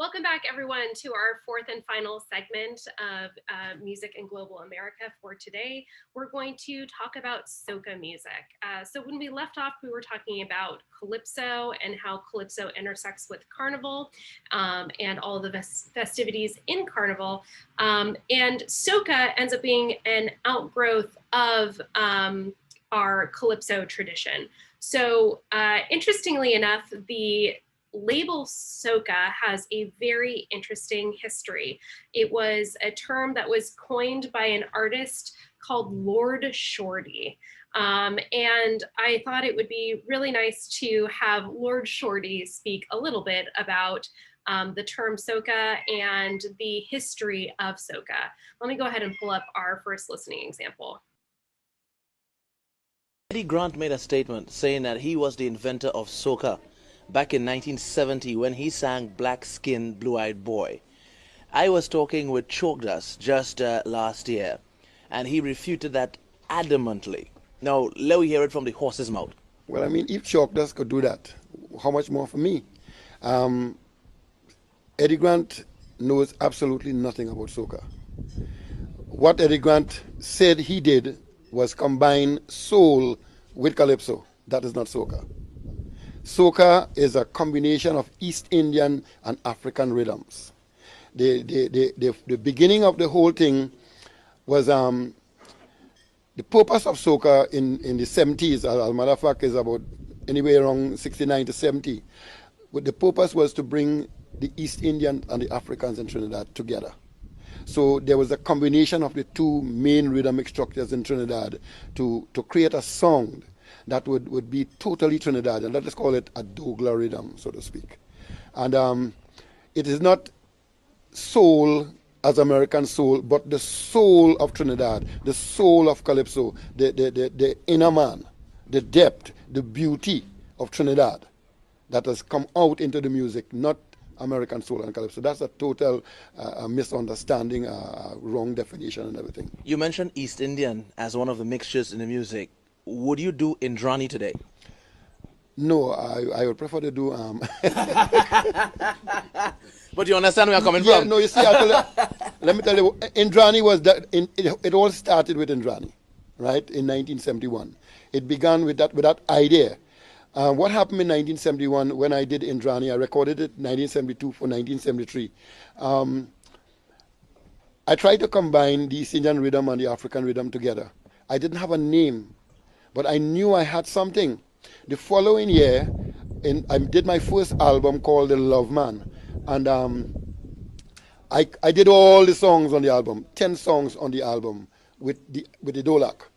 Welcome back, everyone, to our fourth and final segment of Music in Global America for today. We're going to talk about soca music. So when we left off, we were talking about calypso and how calypso intersects with carnival and all of the festivities in carnival. And soca ends up being an outgrowth of our calypso tradition. So interestingly enough, the label soca has a very interesting history. It was a term that was coined by an artist called Lord Shorty. And I thought it would be really nice to have Lord Shorty speak a little bit about the term soca and the history of soca. Let me go ahead and pull up our first listening example. Eddie Grant made a statement saying that he was the inventor of soca back in 1970 when he sang Black Skin, Blue Eyed Boy. I was talking with Chokdas just last year, and he refuted that adamantly. Now, let me hear it from the horse's mouth. Well, I mean, if Chokdas could do that, how much more for me? Um, Eddie Grant knows absolutely nothing about soca. What Eddie Grant said he did was combine soul with calypso. That is not soca. Soca is a combination of East Indian and African rhythms. The beginning of the whole thing was the purpose of soca in the 70s, as a matter of fact, is about anywhere around 69 to 70. But the purpose was to bring the East Indian and the Africans in Trinidad together. So there was a combination of the two main rhythmic structures in Trinidad to create a sound that would be totally Trinidadian. Let us call it a Douglas rhythm, so to speak. And it is not soul as American soul, but the soul of Trinidad, the soul of Calypso, the inner man, the depth, the beauty of Trinidad that has come out into the music, not American soul and calypso. That's a total misunderstanding, wrong definition and everything. You mentioned East Indian as one of the mixtures in the music. Would you do Indrani today? No, I would prefer to do. But you understand where I'm coming Yeah, from? no, you see, let me tell you, Indrani was that. It all started with Indrani, right? In 1971, it began with that idea. What happened in 1971 when I did Indrani? I recorded it in 1972 for 1973. I tried to combine the East Indian rhythm and the African rhythm together. I didn't have a name, but I knew I had something. The following year, I did my first album called The Love Man, and I did all the songs on the album, 10 songs on the album with the Dolak.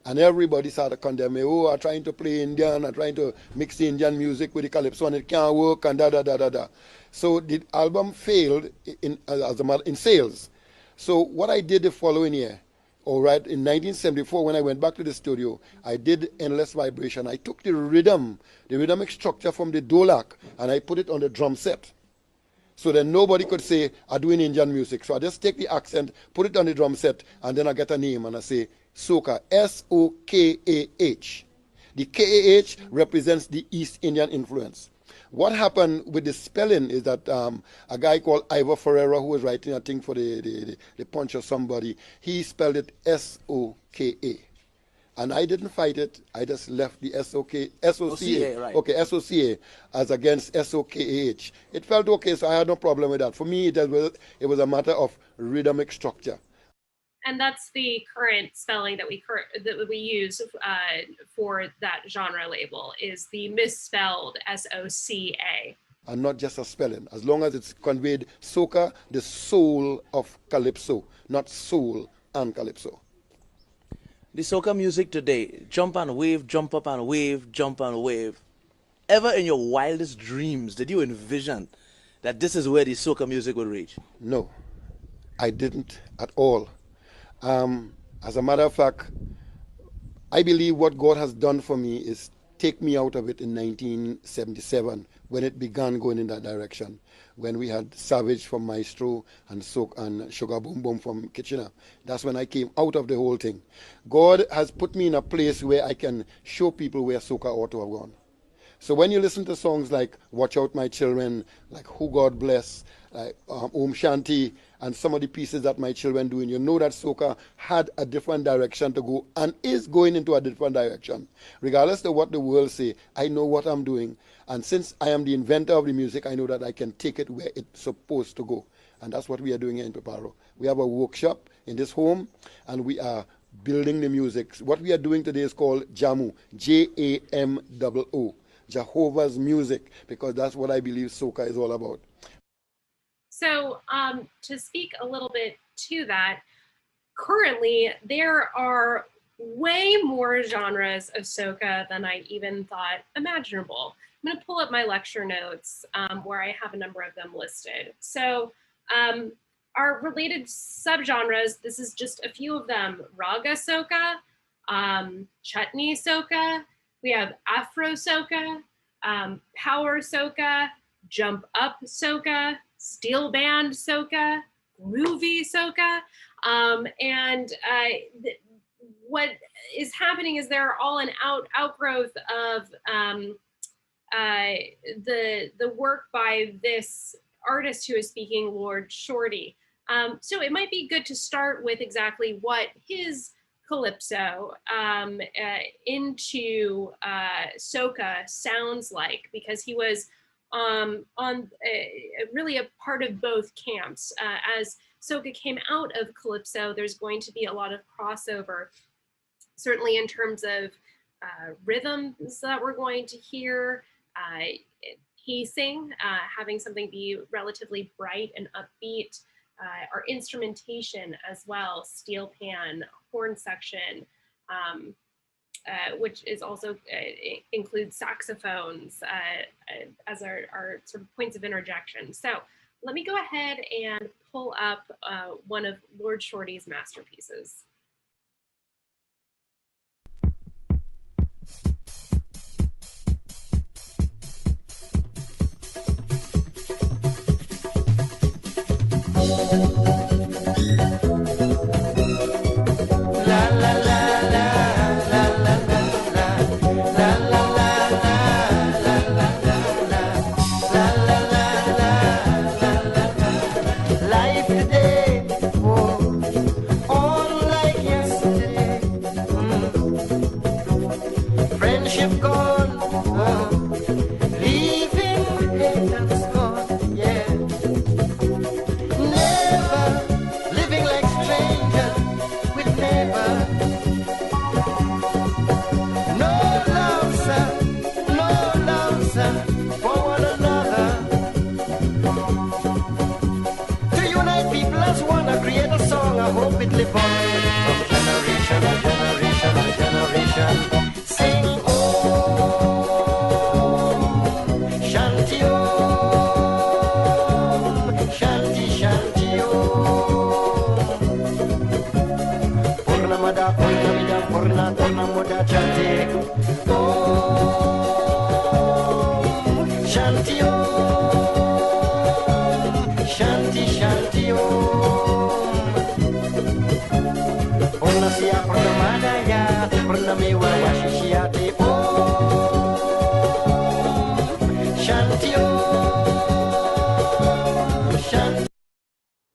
And everybody started condemning me. Oh, I'm trying to play Indian, I'm trying to mix the Indian music with the calypso, and it can't work, and da da da da da. So the album failed in sales. So what I did the following year, all right, in 1974, when I went back to the studio, I did Endless Vibration. I took the rhythmic structure from the Dolak, and I put it on the drum set. So that nobody could say, I'm doing Indian music. So I just take the accent, put it on the drum set, and then I get a name, and I say, Soca, S-O-K-A-H. The K-A-H represents the East Indian influence. What happened with the spelling is that a guy called Ivor Ferreira, who was writing a thing for the Punch or somebody, he spelled it S-O-K-A. And I didn't fight it. I just left the S-O-C-A, right. okay, S-O-C-A as against S-O-K-A-H. It felt okay, so I had no problem with that. For me, it was a matter of rhythmic structure. And that's the current spelling that we use for that genre label is the misspelled SOCA. And not just a spelling. As long as it's conveyed soca, the soul of calypso, not soul and calypso. The soca music today, jump and wave, jump up and wave, jump and wave. Ever in your wildest dreams did you envision that this is where the soca music would reach? No, I didn't at all. As a matter of fact, I believe what God has done for me is take me out of it in 1977 when it began going in that direction. When we had Savage from Maestro and Sugar Boom Boom from Kitchener. That's when I came out of the whole thing. God has put me in a place where I can show people where soca ought to have gone. So when you listen to songs like Watch Out My Children, like Who God Bless, like Om Shanti, and some of the pieces that my children do, and you know that soca had a different direction to go and is going into a different direction. Regardless of what the world say, I know what I'm doing. And since I am the inventor of the music, I know that I can take it where it's supposed to go. And that's what we are doing here in Peparo. We have a workshop in this home, and we are building the music. What we are doing today is called Jamu, Jamoo, Jehovah's Music, because that's what I believe soca is all about. So to speak a little bit to that, currently there are way more genres of soca than I even thought imaginable. I'm going to pull up my lecture notes where I have a number of them listed. So our related subgenres, this is just a few of them: raga soca, chutney soca, we have afro soca, power soca, jump up soca, steel band soca, groovy soca, what is happening is they're all an outgrowth of the work by this artist who is speaking, Lord Shorty. So it might be good to start with exactly what his calypso into soca sounds like, because he was really a part of both camps. As soca came out of calypso, there's going to be a lot of crossover, certainly in terms of rhythms that we're going to hear, pacing, having something be relatively bright and upbeat, our instrumentation as well, steel pan, horn section, which is also includes saxophones as our sort of points of interjection. So let me go ahead and pull up one of Lord Shorty's masterpieces.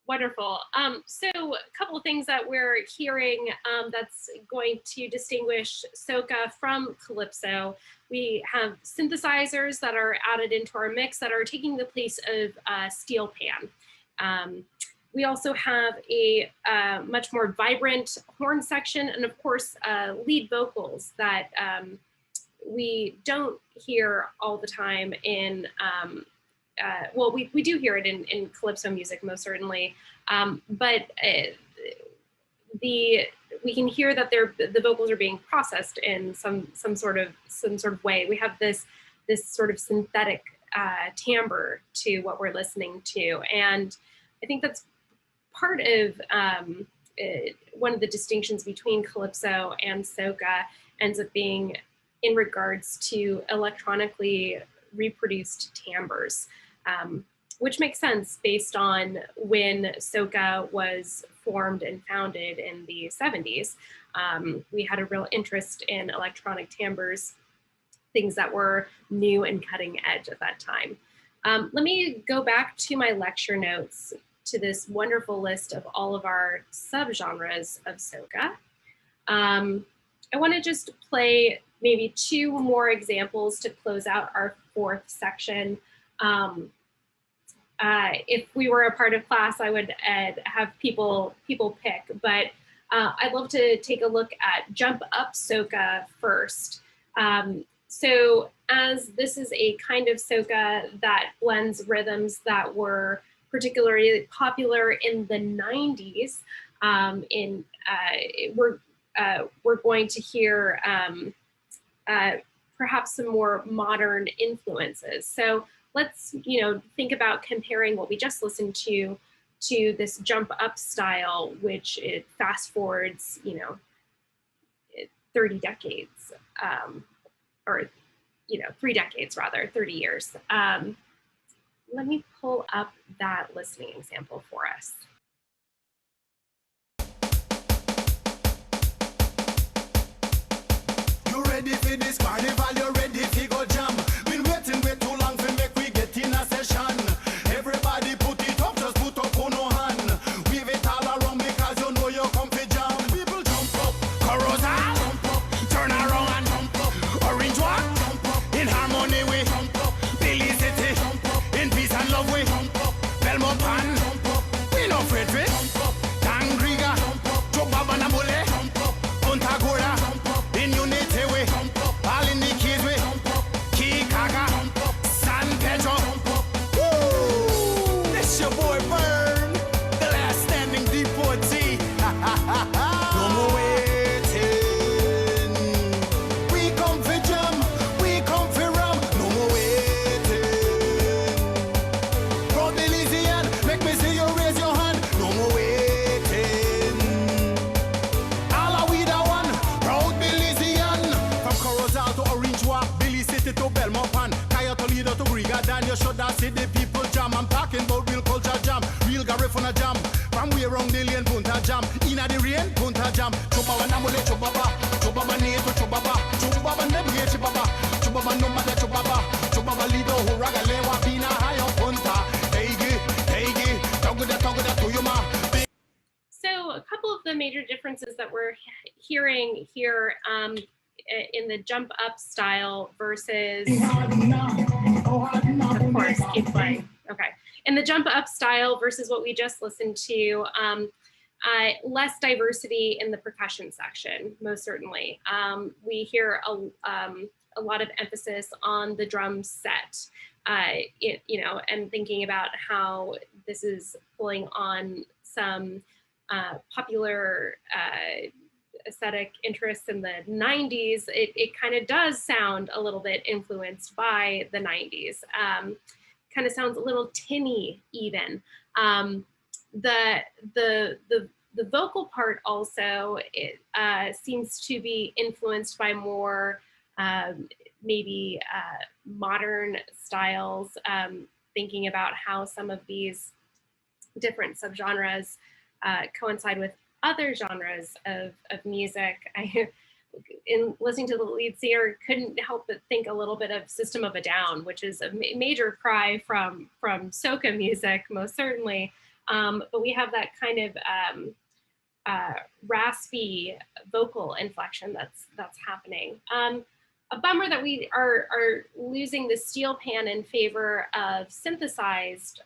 Wonderful. So a couple of things that we're hearing that's going to distinguish soca from calypso. We have synthesizers that are added into our mix that are taking the place of steel pan. We also have a much more vibrant horn section, and of course lead vocals that we don't hear all the time in well, we do hear it in calypso music, most certainly, but we can hear that the vocals are being processed in some sort of way. We have this sort of synthetic timbre to what we're listening to, and I think that's part of one of the distinctions between calypso and soca ends up being in regards to electronically reproduced timbres, which makes sense based on when soca was formed and founded in the 70s. We had a real interest in electronic timbres things that were new and cutting edge at that time. Let me go back to my lecture notes to this wonderful list of all of our subgenres of soca. I want to just play maybe 2 more examples to close out our 4th section. If we were a part of class, I would have people pick, but I'd love to take a look at Jump Up Soca first. So as this is a kind of soca that blends rhythms that were particularly popular in the 90s, we're going to hear perhaps some more modern influences. So let's think about comparing what we just listened to this Jump Up style, which it fast forwards 30 decades, or 3 decades rather, 30 years. Let me pull up that listening example for us. You ready for this carnival? You ready to go jam? Been waiting way too long for make we get in a session. Everybody put it up, just put up on no hand. Wave it all around because you know you come for jam. People jump up, carousel, jump up, turn around and jump up. Orange walk, jump up, in harmony we jump up. Billy City, jump up, in peace and love we jump up. Belmont Pan, jump up, we no afraid we jump up. Tangriga, jump up, Chobaba Namule, jump up, Punta Gorda, jump up, in Unity we jump up, all in the keys we jump up, Kikaga, jump up, San Pedro, jump up. Woo! This your boy Burn, the last standing devotee. No more waiting. We come for jam, we come for rum. No more waiting. Proud Belizean, make me see you raise your hand. No more waiting. All are we the one, proud Belizean. From Corozal to Orange Walk, Billy City to Belmont Pan, Kaya Toledo to Griga, Dan, you should have see the people jam. I'm talking about real culture jam, real Garifuna jam. From we around the lane, Punta jam. Inna the rain, Punta jam. Chubaba Namule, Chubaba, Chubaba Neto, Chubaba, Chubaba Nebuye, Chubaba, Chubaba no matter Chubaba, Chubaba Lido, Huraga Lewa, Pina, Hayo, Punta, Teigi, Toguda, Tuyuma. So a couple of the major differences that we're hearing here in the Jump Up style versus, of course, keep playing. Okay. In the Jump Up style versus what we just listened to, less diversity in the percussion section, most certainly. We hear a lot of emphasis on the drum set, and thinking about how this is pulling on some popular aesthetic interests in the 90s. It kind of does sound a little bit influenced by the 90s. Kind of sounds a little tinny even. The vocal part also seems to be influenced by more maybe modern styles, thinking about how some of these different subgenres coincide with other genres of music. In listening to the lead singer, couldn't help but think a little bit of System of a Down, which is a major cry from soca music, most certainly. But we have that kind of raspy vocal inflection that's happening. A bummer that we are losing the steel pan in favor of synthesized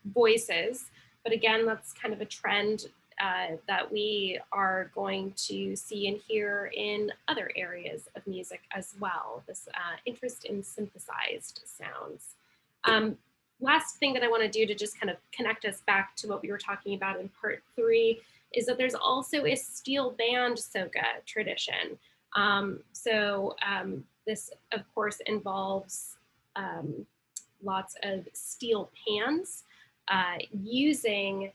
voices. But again, that's kind of a trend that we are going to see and hear in other areas of music as well, this interest in synthesized sounds. Last thing that I want to do to just kind of connect us back to what we were talking about in part 3 is that there's also a steel band soca tradition. This, of course, involves lots of steel pans using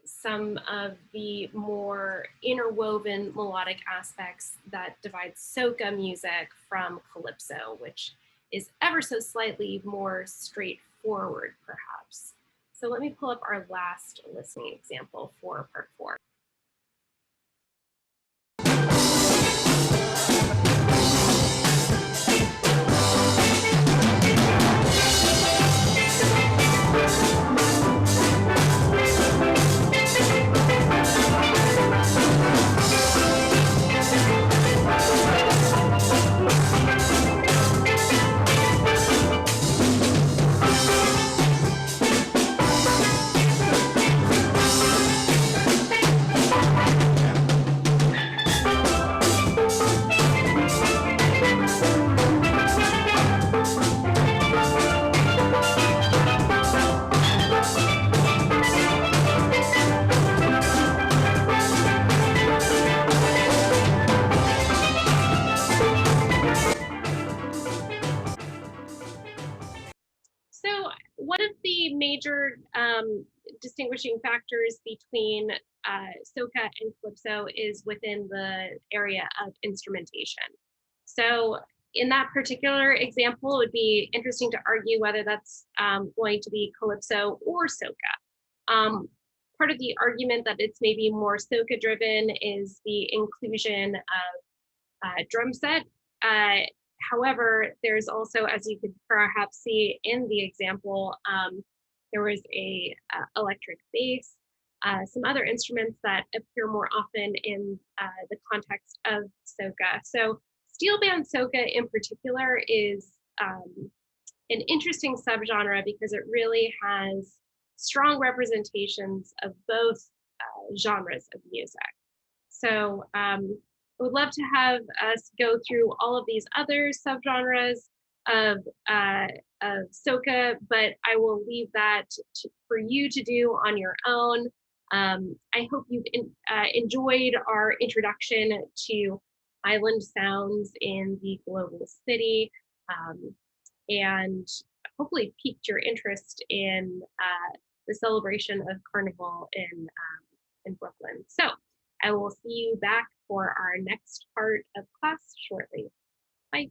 some of the more interwoven melodic aspects that divide soca music from calypso, which is ever so slightly more straightforward, perhaps. So let me pull up our last listening example for part 4. major distinguishing factors between soca and calypso is within the area of instrumentation. So in that particular example, it would be interesting to argue whether that's going to be calypso or soca. Part of the argument that it's maybe more soca driven is the inclusion of drum set. However, there's also, as you could perhaps see in the example, there was a electric bass, some other instruments that appear more often in the context of soca. So steel band soca in particular is an interesting subgenre because it really has strong representations of both genres of music. So I would love to have us go through all of these other subgenres of soca, but I will leave that for you to do on your own. I hope you've enjoyed our introduction to island sounds in the global city, and hopefully piqued your interest in the celebration of Carnival in Brooklyn. So I will see you back for our next part of class shortly. Bye.